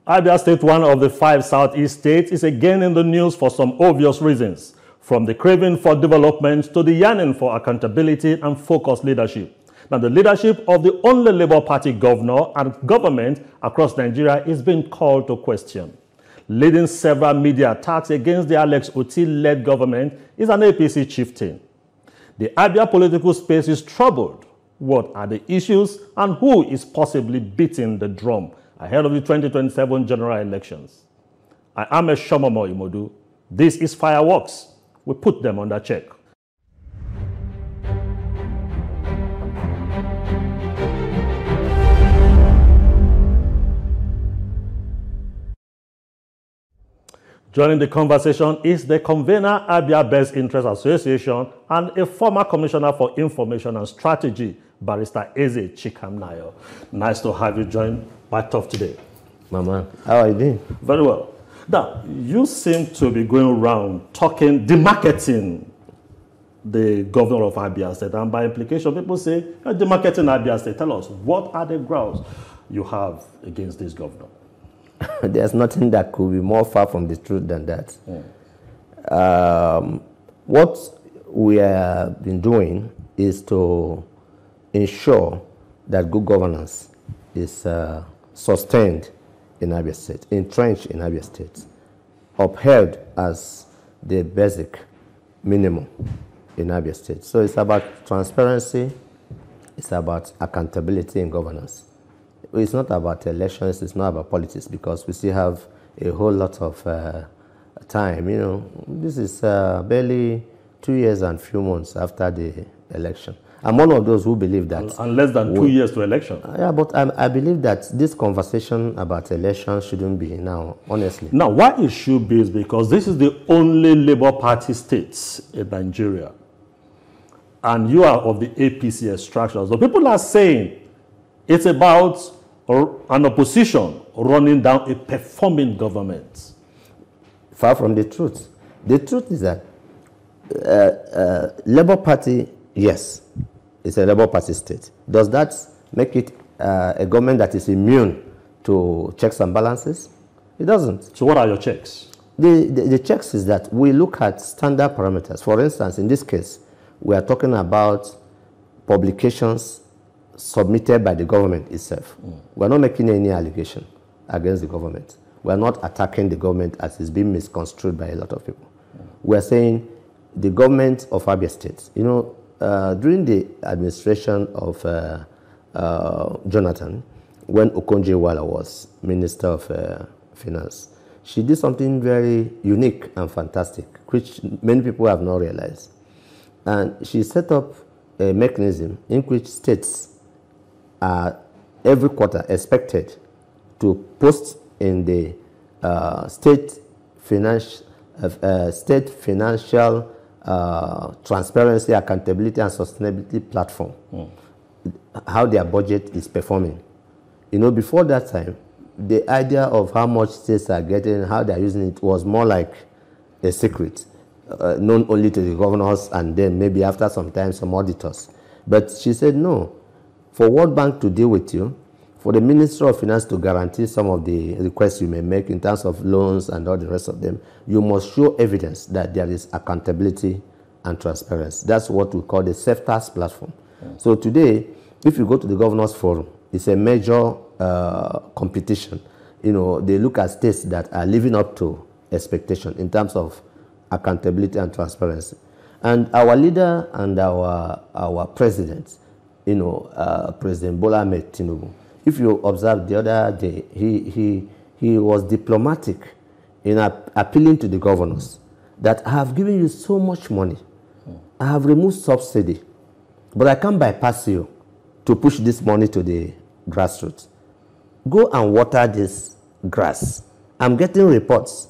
Abia State, one of the 5 Southeast states, is again in the news for some obvious reasons, from the craving for development to the yearning for accountability and focused leadership. Now, the leadership of the only Labour Party governor and government across Nigeria is being called to question. Leading several media attacks against the Alex Oti-led government is an APC chieftain. The Abia political space is troubled. What are the issues and who is possibly beating the drum ahead of the 2027 general elections? I am Eshomomo Imodu. This is Fireworks. We put them under check. Joining the conversation is the convener, Abia Best Interest Association, and a former commissioner for information and strategy, Barrister Eze Chikamnayo. Nice to have you join my talk today. Mama, how are you doing? Very well. Now, you seem to be going around talking, demarketing the governor of Abia State, and by implication, people say, demarketing Abia State. Tell us, what are the grounds you have against this governor? There's nothing that could be more far from the truth than that. What we have been doing is to ensure that good governance is sustained in Abia State, entrenched in Abia State, upheld as the basic minimum in Abia State. So it's about transparency, it's about accountability in governance. It's not about elections, it's not about politics, because we still have a whole lot of time. You know, this is barely 2 years and few months after the election. I'm one of those who believe that... And less than 2 years to election. Yeah, but I believe that this conversation about elections shouldn't be now, honestly. Now, why it should be is because this is the only Labour Party state in Nigeria. And you are of the APC extraction. So people are saying it's about an opposition running down a performing government. Far from the truth. The truth is that Labour Party, yes, it's a Labour Party state. Does that make it a government that is immune to checks and balances? It doesn't. So what are your checks? The checks is that we look at standard parameters. For instance, in this case, we are talking about publications submitted by the government itself. We're not making any allegation against the government. We're not attacking the government as it's being misconstrued by a lot of people. We're saying the government of Abia State, you know, during the administration of Jonathan, when Okonjo-Iweala was Minister of Finance, she did something very unique and fantastic, which many people have not realized. And she set up a mechanism in which states are every quarter expected to post in the state financial transparency, accountability, and sustainability platform how their budget is performing. You know, before that time, the idea of how much states are getting, how they are using it, was more like a secret, known only to the governors and then maybe after some time some auditors. But she said no. For World Bank to deal with you, for the Minister of Finance to guarantee some of the requests you may make in terms of loans and all the rest of them, you must show evidence that there is accountability and transparency. That's what we call the SEFTAS platform. So today, if you go to the Governors Forum, it's a major competition. You know, they look at states that are living up to expectation in terms of accountability and transparency. And our leader and our president, you know, President Bola Ahmed Tinubu, if you observe the other day, he was diplomatic in appealing to the governors that I have given you so much money. I have removed subsidy, but I can't bypass you to push this money to the grassroots. Go and water this grass. I'm getting reports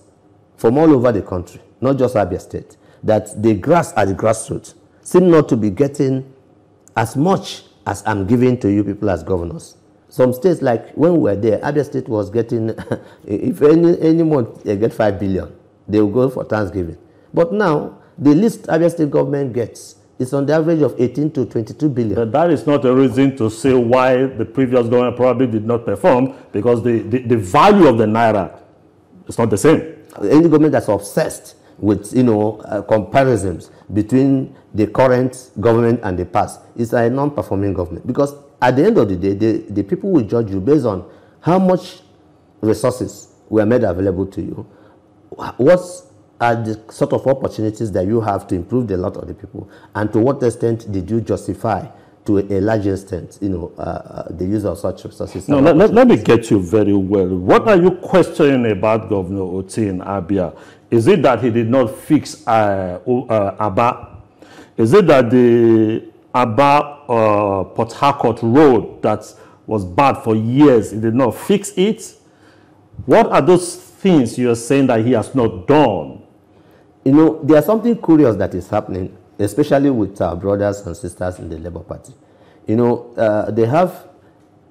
from all over the country, not just Abia State, that the grass at the grassroots seem not to be getting as much as I'm giving to you people as governors. Some states, like when we were there, Abia State was getting, if any month they get 5 billion, they will go for Thanksgiving. But now, the least Abia State government gets is on the average of 18 to 22 billion. But that is not a reason to say why the previous government probably did not perform, because the value of the naira is not the same. Any government that's obsessed with, comparisons between the current government and the past is a non-performing government. Because at the end of the day, the people will judge you based on how much resources were made available to you, what are the sort of opportunities that you have to improve the lot of the people, and to what extent did you justify to a large extent, the use of such resources. No, let me get you very well. What are you questioning about Governor Oti in Abia? Is it that he did not fix Abia? Is it that the Abia Port Harcourt road that was bad for years, he did not fix it? What are those things you are saying that he has not done? There's something curious that is happening, especially with our brothers and sisters in the Labour Party. They have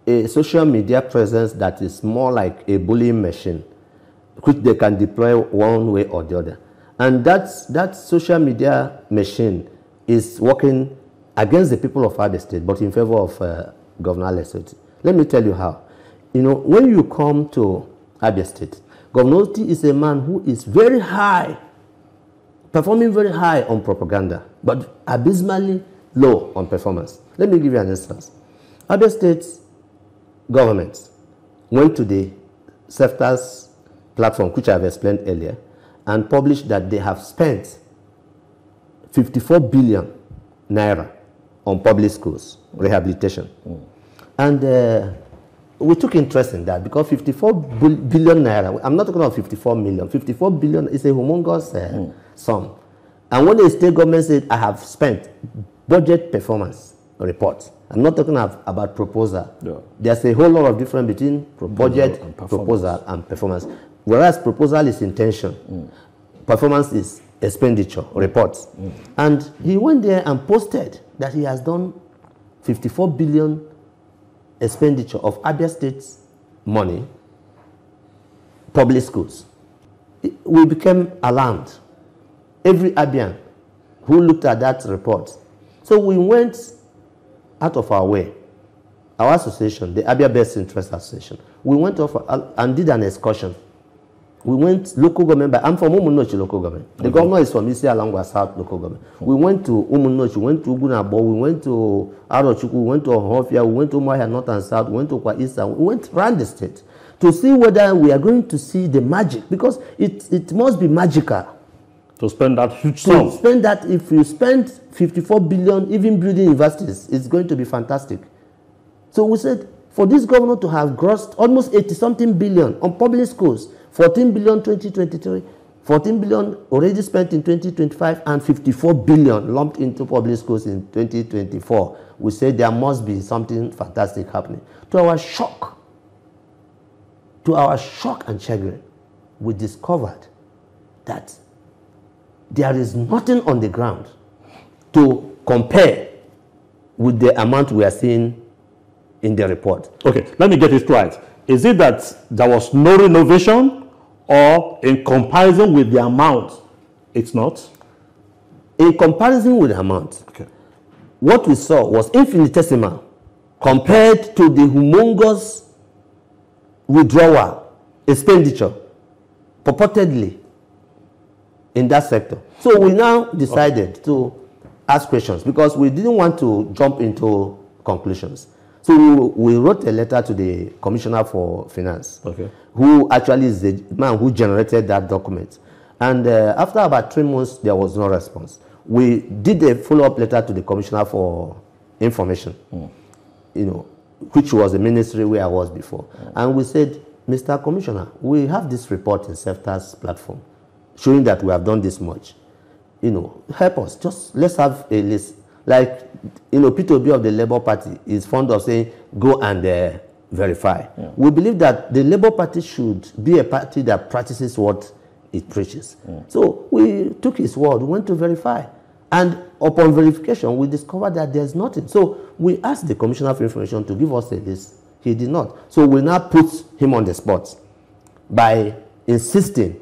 a social media presence that is more like a bullying machine, which they can deploy one way or the other. And that social media machine is working against the people of Abia State, but in favor of Governor Eze Oti. Let me tell you how. When you come to Abia State, Governor Oti is a man who is very high, performing very high on propaganda, but abysmally low on performance. Let me give you an instance. Abia State government went to the SEFTA's platform, which I have explained earlier, and published that they have spent 54 billion naira on public schools rehabilitation. And we took interest in that because 54 billion naira, I'm not talking about 54 million, 54 billion is a humongous sum. And when the state government said, I have spent budget performance report, I'm not talking about proposal. Yeah. There's a whole lot of difference between budget, proposal, and performance. Whereas proposal is intention, performance is expenditure, reports. And he went there and posted that he has done 54 billion expenditure of Abia State's money, public schools. We became alarmed. Every Abian who looked at that report. So we went out of our way. Our association, the Abia Best Interest Association, we went off and did an excursion. We went local government, I'm from Umunnochi local government. The governor is from Isialangwa South local government. We went to Umunnochi, we went to Ugunabo, we went to Arochukwu, we went to Ohofia, we went to Umuahia North and South, we went to Kwa Eastern, we went around the state to see whether we are going to see the magic, because it must be magical. To spend that huge sum. To spend that, if you spend 54 billion, even building universities, it's going to be fantastic. So we said, for this governor to have grossed almost 80-something billion on public schools, 14 billion 2023, 14 billion already spent in 2025, and 54 billion lumped into public schools in 2024, we said there must be something fantastic happening. To our shock and chagrin, we discovered that there is nothing on the ground to compare with the amount we are seeing in the report. Okay, let me get it right. Is it that there was no renovation, or in comparison with the amount, it's not? In comparison with the amount, okay, what we saw was infinitesimal compared to the humongous withdrawal expenditure purportedly in that sector. So we now decided to ask questions because we didn't want to jump into conclusions. So we wrote a letter to the Commissioner for Finance, okay, who actually is the man who generated that document. And after about 3 months, there was no response. We did a follow-up letter to the Commissioner for Information, which was the ministry where I was before. And we said, Mr. Commissioner, we have this report in SEFTA's platform showing that we have done this much. Help us. Just let's have a list. Like, P2B of the Labour Party is fond of saying, go and verify. Yeah. We believe that the Labour Party should be a party that practices what it preaches. Yeah. So we took his word, we went to verify. And upon verification, we discovered that there's nothing. So we asked the Commissioner for Information to give us a list. He did not. So we now put him on the spot by insisting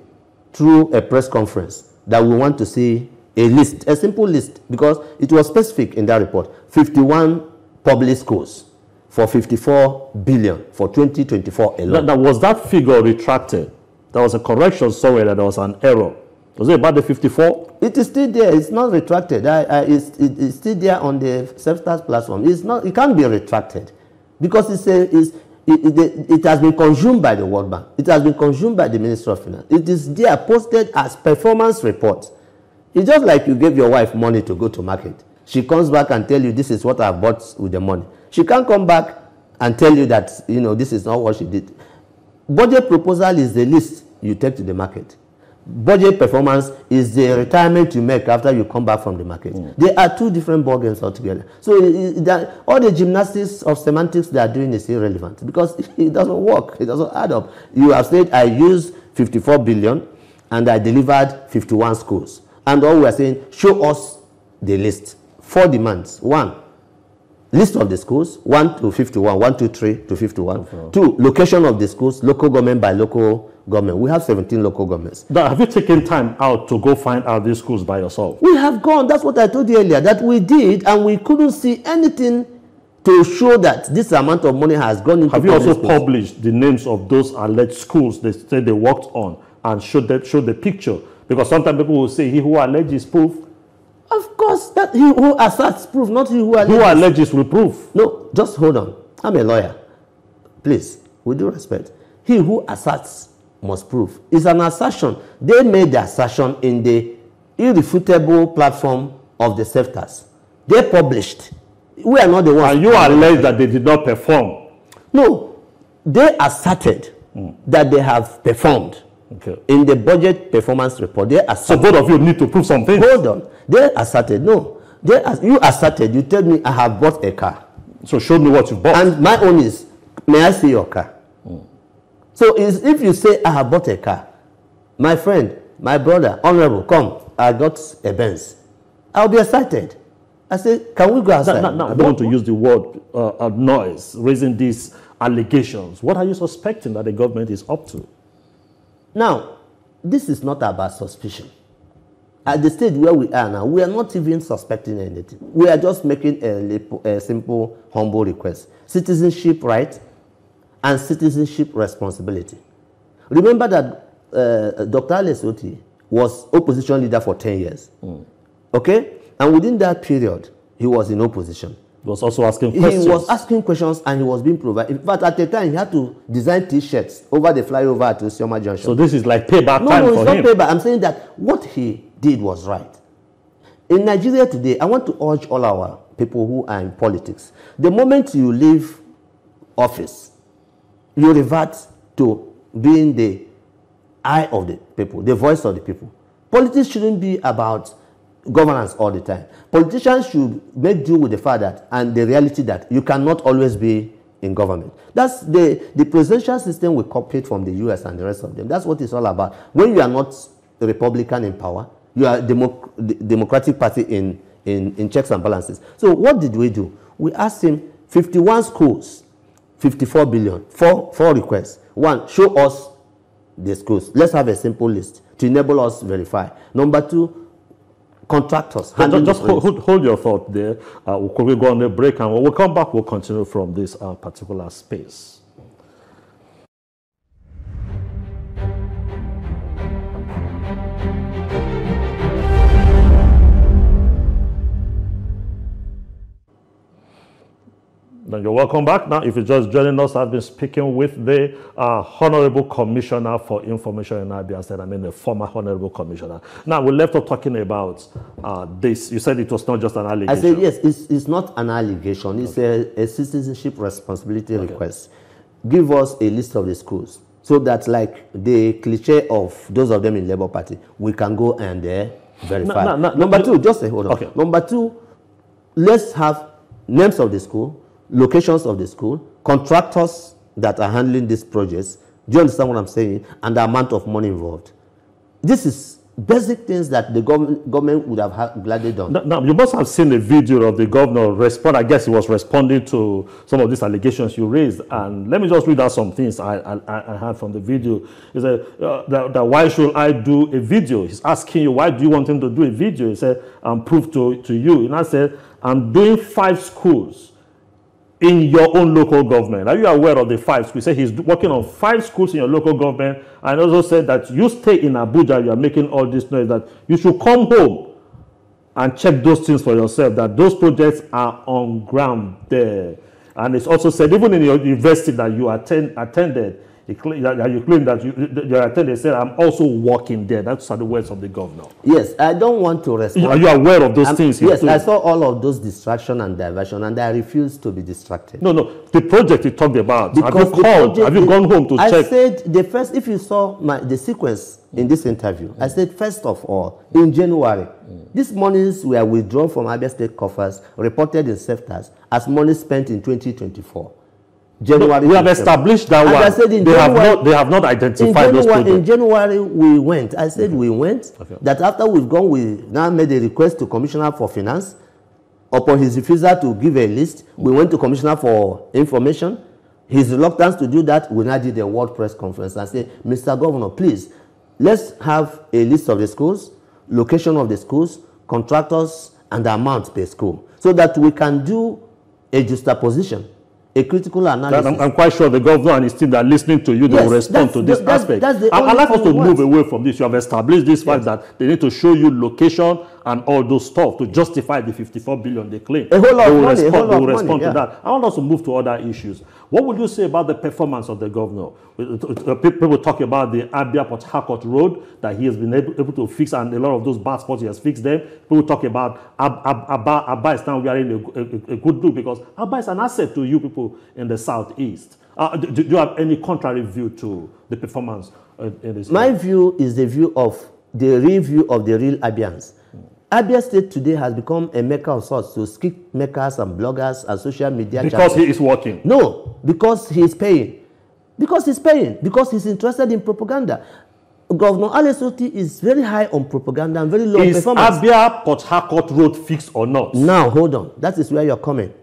through a press conference that we want to see a list, a simple list, because it was specific in that report. 51 public schools for 54 billion for 2024 alone. Now, was that figure retracted? There was a correction somewhere that there was an error. Was it about the 54? It is still there. It's not retracted. It's still there on the Self-Start platform. It's not. It can't be retracted because it has been consumed by the World Bank. It has been consumed by the Ministry of Finance. It is there posted as performance report. It's just like you gave your wife money to go to market. She comes back and tell you this is what I bought with the money. She can't come back and tell you that this is not what she did. Budget proposal is the list you take to the market. Budget performance is the retirement you make after you come back from the market. They are two different ballgames altogether. So all the gymnastics of semantics they are doing is irrelevant because it doesn't work. It doesn't add up. You have said I used 54 billion and I delivered 51 schools. And all we are saying, show us the list. 4 demands. 1, list of the schools, 1 to 51, 1, 2, 3 to 51. 2, location of the schools, local government by local government. We have 17 local governments. Now, have you taken time out to go find out these schools by yourself? We have gone. That's what I told you earlier, that we did, and we couldn't see anything to show that this amount of money has gone into. Have you also published the names of those alleged schools they say they worked on and showed the picture? Because sometimes people will say, he who alleges proof. Of course, that he who asserts proof, not he who alleges. Who alleges will prove. No, just hold on. I'm a lawyer. Please, with due respect. He who asserts must prove. It's an assertion. They made the assertion in the irrefutable platform of the Self-Start. They published. We are not the ones. And you allege that they did not perform. No, they asserted that they have performed. Okay. In the budget performance report, they asserted. So both of you need to prove something. Hold on. They asserted. No. You asserted. You told me I have bought a car. So show me what you bought. And my own is, may I see your car? So if you say I have bought a car, my friend, my brother, honorable, come, I got a Benz. I'll be excited. I say, can we go outside? Now, I don't want to use the word noise, raising these allegations. What are you suspecting that the government is up to? Now, this is not about suspicion. At the stage where we are now, we are not even suspecting anything. We are just making a simple, humble request. Citizenship right and citizenship responsibility. Remember that Dr. Alesoti was opposition leader for 10 years. Okay? And within that period, he was in opposition. He was also asking questions. He was asking questions and he was being provided. In fact, at the time, he had to design T-shirts over the flyover at Osioma Junction. So this is like payback time for him. No, it's not payback. I'm saying that what he did was right. In Nigeria today, I want to urge all our people who are in politics. The moment you leave office, you revert to being the eye of the people, the voice of the people. Politics shouldn't be about governance all the time. Politicians should make do with the fact that and the reality that you cannot always be in government. That's the presidential system we copied from the US and the rest of them. That's what it's all about. When you are not a Republican in power, you are Democratic Party in checks and balances. So what did we do? We asked him 51 schools, 54 billion, four requests. 1, show us the schools. Let's have a simple list to enable us to verify. Number 2, contractors. Just hold your thought there. We'll go on a break and when we come back, we'll continue from this particular space. Then you're welcome back. Now, if you're just joining us, I've been speaking with the Honorable Commissioner for Information in Abia State. I mean, the former Honorable Commissioner. Now, we left off talking about this. You said it was not just an allegation. I said, yes, it's not an allegation. It's a citizenship responsibility request. Give us a list of the schools so that, like the cliche of those of them in Labour Party, we can go and verify. Number 2, just hold on. Okay. Number 2, let's have names of the school, locations of the school, contractors that are handling these projects. Do you understand what I'm saying? And the amount of money involved. This is basic things that the government would have gladly done. Now, you must have seen a video of the governor respond. I guess he was responding to some of these allegations you raised. And let me just read out some things I heard from the video. He said, that why should I do a video? He's asking you, why do you want him to do a video? He said, prove to you. And I said, I'm doing 5 schools in your own local government. Are you aware of the 5 schools? He said he's working on 5 schools in your local government, and also said that you stay in Abuja, you are making all this noise, that you should come home and check those things for yourself, that those projects are on ground there. And it's also said, even in your university that you attended, you claim that you attended, said, I'm also working there. That's the words of the governor. Yes, I don't want to respond. Are you aware of those things? Yes, I saw all of those distraction and diversion, and I refuse to be distracted. No, the project you talked about, have you gone home to check? I said, if you saw the sequence in this interview, I said, first of all, in January, these monies were withdrawn from Abia State coffers, reported in SEFTAS as money spent in 2024. January. We have established that one. I said they have not identified those projects. In January, we went. I said we went. Okay. That after we've gone, we now made a request to Commissioner for Finance. Upon his refusal to give a list, we went to Commissioner for Information. His reluctance to do that, we now did a World Press Conference and said, Mr. Governor, please, let's have a list of the schools, location of the schools, contractors, and the amount per school, so that we can do a juxtaposition, a critical analysis. I'm quite sure the governor and his team are listening to you. They will respond to this aspect. I'd like us to move away from this. You have established this fact that they need to show you location and all those stuff to justify the 54 billion they claim. A whole lot of money. They will respond to that. I want us to move to other issues. What would you say about the performance of the governor? People talk about the Abia Port Harcourt Road that he has been able to fix, and a lot of those bad spots he has fixed them. People talk about Abia is now wearing a good look, because Abia is an asset to you people in the southeast. Do you have any contrary view to the performance in this? My view is the view of the review of the real Abians. Abia State today has become a maker of sorts to skip makers and bloggers and social media. Because he is working? No, because he is paying. Because he's paying. Because he's interested in propaganda. Governor Alesoti is very high on propaganda and very low on performance. Is Abia Port Harcourt Road fixed or not? Now, hold on. That is where you're coming.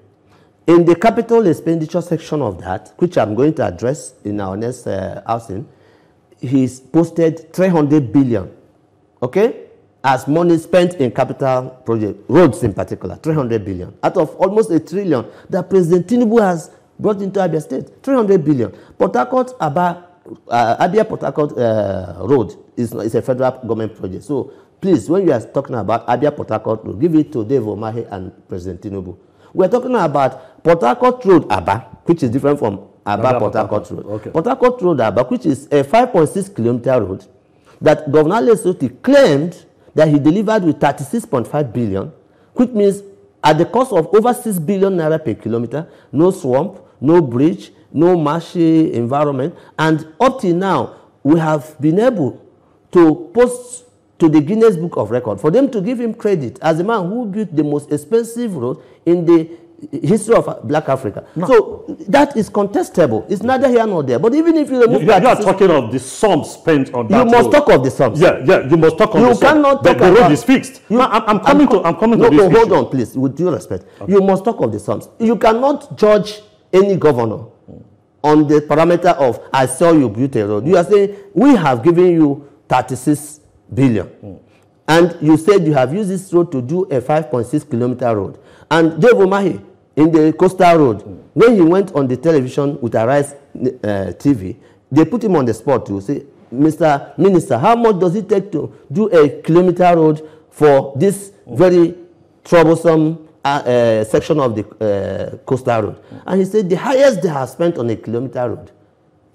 In the capital expenditure section of that, which I'm going to address in our next housing, he's posted 300 billion. Okay? As money spent in capital project, roads in particular, 300 billion. Out of almost $1 trillion that President Tinubu has brought into Abia State, 300 billion. Port Harcourt, Abia Port Harcourt Road is a federal government project. So please, when you are talking about Abia Port Harcourt Road, give it to Dave Omahe and President Tinubu. We are talking about Port Harcourt Road, Aba, which is different from Aba Port Harcourt Road. Okay. Port Harcourt Road, Aba, which is a 5.6 kilometer road that Governor Lesoti claimed that he delivered with 36.5 billion, which means at the cost of over 6 billion naira per kilometer, no swamp, no bridge, no marshy environment. And up till now, we have been able to post to the Guinness Book of Records for them to give him credit as the man who built the most expensive road in the history of Black Africa. No. So that is contestable. It's neither here nor there. But even if you remove that, you are talking of the sums spent on that. You must talk of the sums. Yeah, you must talk of the sums. You cannot talk about the road is fixed. I'm coming to this issue. Hold on, please, with due respect. Okay. You must talk of the sums. You cannot judge any governor on the parameter of I saw you build a road. You are saying we have given you 36 billion. And you said you have used this road to do a 5.6 kilometer road. And Dave Omahe, in the coastal road, when he went on the television with Arise TV, they put him on the spot to say, Mr. Minister, how much does it take to do a kilometer road for this very troublesome section of the coastal road? And he said the highest they have spent on a kilometer road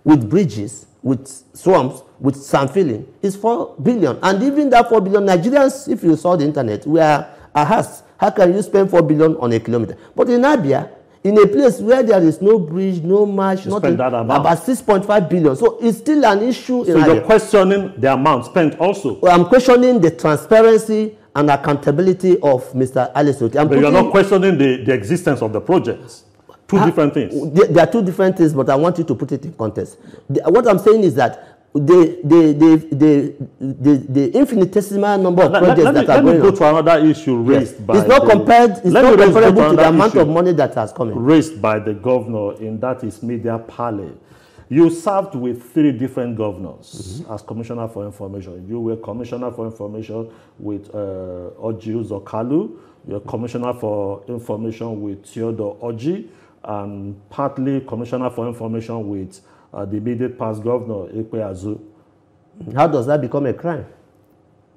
with bridges, with swamps, with sand filling is 4 billion. And even that 4 billion, Nigerians, if you saw the internet, we are asked, how can you spend 4 billion on a kilometer? But in Abia, in a place where there is no bridge, no marsh, nothing, about 6.5 billion. So it's still an issue in Abia. So you're questioning the amount spent also? Well, I'm questioning the transparency and accountability of Mr. Alesoti. But you're not questioning the existence of the projects. Two different things. There are two different things, but I want you to put it in context. What I'm saying is that the infinitesimal number of projects that are going on. Let me go to another issue raised by... It's not comparable to the amount of money that has come in. Raised by the governor, in that is media parley. You served with 3 different governors as Commissioner for Information. You were Commissioner for Information with Oji Uzokalu. You're Commissioner for Information with Theodore Oji, and partly Commissioner for Information with the immediate past governor, Ekwe Azu. How does that become a crime?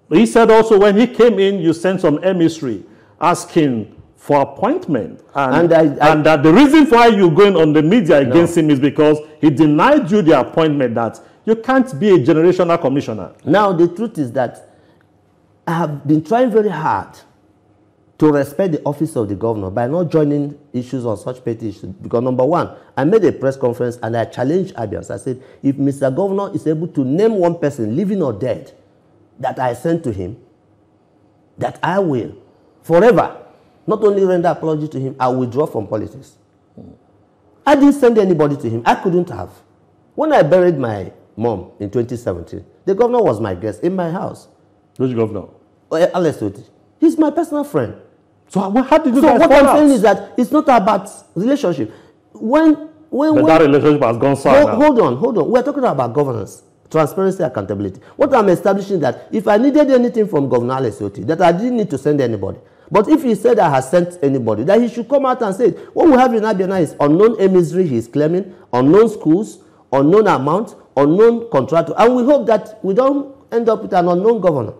He said also when he came in, you sent some emissary asking for appointment. And that the reason why you're going on the media against him is because he denied you the appointment, that you can't be a generational commissioner. Now, the truth is that I have been trying very hard to respect the office of the governor by not joining issues on such petty issues. Because number one, I made a press conference and I challenged Abia. I said, if Mr. Governor is able to name one person, living or dead, that I sent to him, that I will forever not only render apology to him, I will withdraw from politics. I didn't send anybody to him. I couldn't have. When I buried my mom in 2017, the governor was my guest in my house. Which governor? Alex Oti. He's my personal friend. So how did you So guys what fall I'm saying out? is that it's not about relationship. But that relationship has gone sour now. Hold on. We're talking about governance, transparency, accountability. What I'm establishing that if I needed anything from Governor Alex Oti, that I didn't need to send anybody. But if he said I had sent anybody, that he should come out and say, what we have in Abia now is unknown emissary he is claiming, unknown schools, unknown amount, unknown contractor. And we hope that we don't end up with an unknown governor.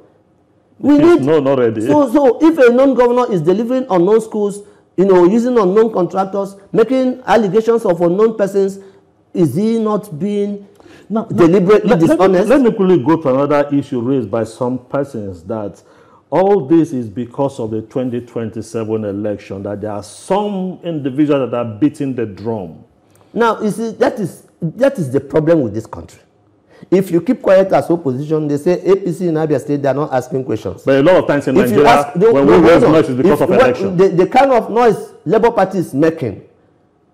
We need known already. So if a known governor is delivering unknown schools, using unknown contractors, making allegations of unknown persons, is he not being deliberately dishonest? Let me quickly go to another issue raised by some persons, that all this is because of the 2027 election, that there are some individuals that are beating the drum. Now, you see, that is the problem with this country. If you keep quiet as opposition, they say APC in Abia State, they are not asking questions. But a lot of times in Nigeria, when we raise noise, it's because of election. The kind of noise Labour Party is making,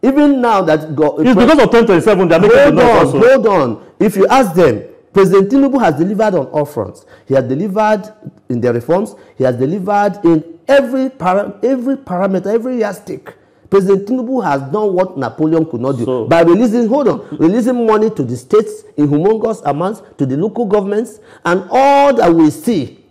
even now that... It's because of 2027, they are making the noise also. Hold on. If you ask them, President Tinubu has delivered on all fronts. He has delivered in the reforms. He has delivered in every parameter, every yardstick. President Tinubu has done what Napoleon could not do by releasing money to the states in humongous amounts, to the local governments, and all that we see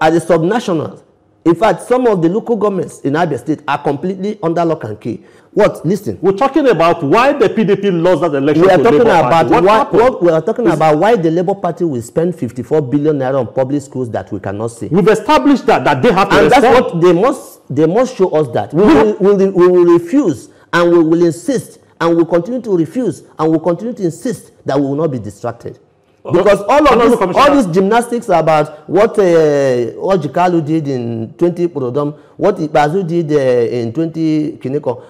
at the subnationals. In fact, some of the local governments in Abia State are completely under lock and key. What? Listen. We're talking about why the PDP lost that election. We are talking about why the Labour Party will spend 54 billion naira on public schools that we cannot see. We've established that they have to respond. And that's what they must show us that. We will refuse, and we will insist, and we will continue to refuse, and we will continue to insist that we will not be distracted. Because all these gymnastics about what Ojikalu did in 20 Prodom, what Ibazu did in 20 Kineko,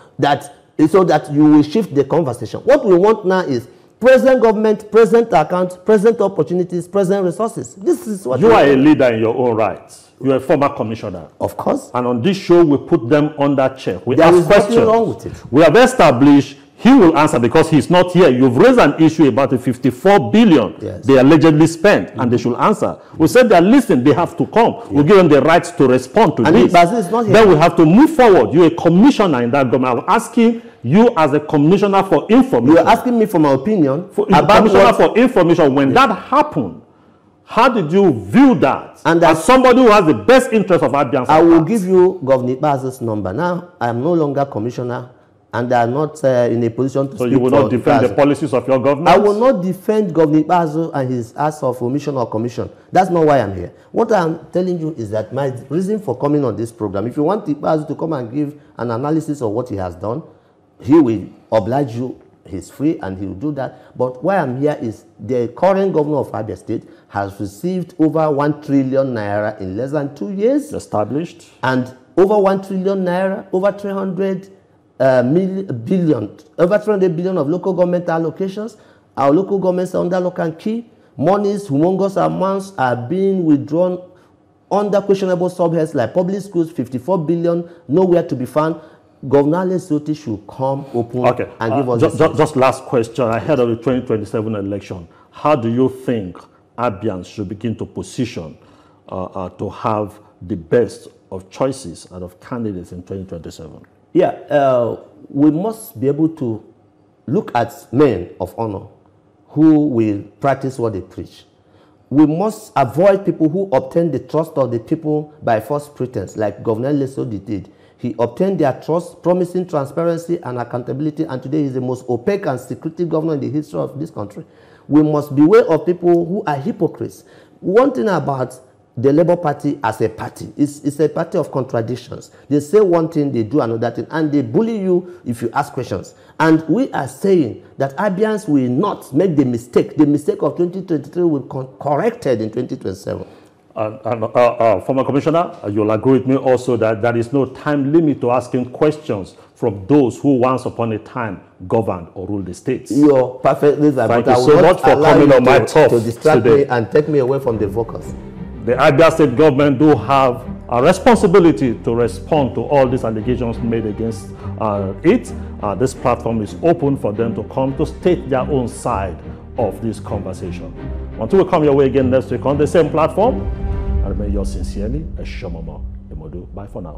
so that you will shift the conversation. What we want now is present government, present account, present opportunities, present resources. This is what you are a leader in your own right. You are a former commissioner. Of course. And on this show, we put them under check. We there ask is questions. nothing wrong with it. We have established he will answer because he's not here. You've raised an issue about the 54 billion they allegedly spent, and they should answer. We said they're listening, they have to come. We'll give them the right to respond to this. Is not here. Then we have to move forward. You're a commissioner in that government. I'm asking you as a commissioner for information. You're asking me for my opinion about commissioner for information. When that happened, how did you view that? And as somebody who has the best interest of Abians, I will give you Governor Ibazu's number. Now, I am no longer commissioner, and I am not in a position to speak for. So you will not defend the policies of your government? I will not defend Governor Ibazu and his acts of omission or commission. That's not why I'm here. What I'm telling you is that my reason for coming on this program, if you want Ibazu to come and give an analysis of what he has done, he will oblige you. He's free and he will do that. But why I'm here is the current governor of Abia State has received over 1 trillion naira in less than 2 years. Established. And over 1 trillion naira, over 300 billion of local government allocations. Our local governments are under lock and key. Monies, humongous amounts are being withdrawn under questionable subheads like public schools, 54 billion, nowhere to be found. Governor Lesotho should come open and give us just last question. Ahead of the 2027 election, how do you think Abians should begin to position to have the best of choices and of candidates in 2027? Yeah, we must be able to look at men of honor who will practice what they preach. We must avoid people who obtain the trust of the people by false pretense, like Governor Lesodi did. He obtained their trust, promising transparency and accountability, and today he's the most opaque and secretive governor in the history of this country. We must beware of people who are hypocrites. One thing about the Labour Party as a party, it's a party of contradictions. They say one thing, they do another thing, and they bully you if you ask questions. And we are saying that Abians will not make the mistake. The mistake of 2023 will be corrected in 2027. Former Commissioner, you'll agree with me also that there is no time limit to asking questions from those who once upon a time governed or ruled the states. You're perfectly right. Thank you so much for coming on my talk to distract today. me and take me away from the focus. The Abia State government do have a responsibility to respond to all these allegations made against it. This platform is open for them to come to state their own side of this conversation. Until we come your way again next week on the same platform, I remain yours sincerely, Eshomomo Emodu. Bye for now.